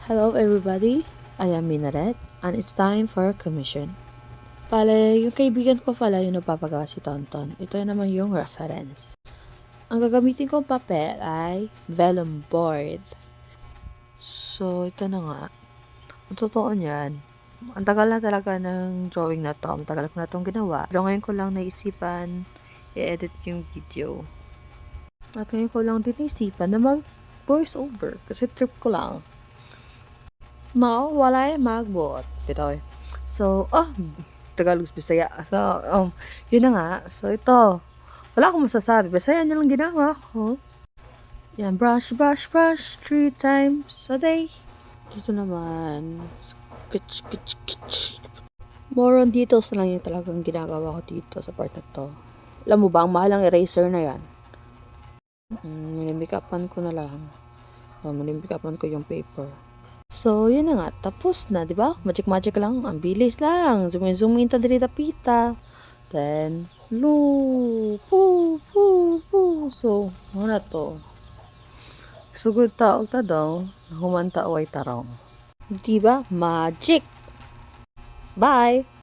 Hello everybody, I am Minaret and it's time for commission. Pale, yung kaibigan ko pala yung napapagawa si Tonton. Ito naman yung reference. Ang gagamitin kong papel ay vellum board. So, ito na nga. Ang totoo niyan, ang tagal na talaga ng drawing na to. Ang tagal ko na itong ginawa. Pero ngayon ko lang naisipan i-edit yung video. At ngayon ko lang din naisipan na mag-voice over kasi trip ko lang. Walay magbuot. Bitaw. So, Tagalog Bisaya. So, yun na nga. So, ito. Wala akong masasabi. Basta yan lang ginawa ko. Yan, brush, brush, brush. 3 times a day. Dito naman. Skitch, skitch, skitch. More on details na lang yung talagang ginagawa ko dito sa part na to. Alam mo ba, ang mahal ng eraser na yan. Minimake-upan ko na lang. Minimake-upan ko yung paper. So, yun na nga. Tapos na, di ba? Magic lang. Ang bilis lang. Zoom in ta diri pita. Then, poo. So, ano na to? Sugod ta og ta daw. Humanta away tarong. Di ba? Magic! Bye!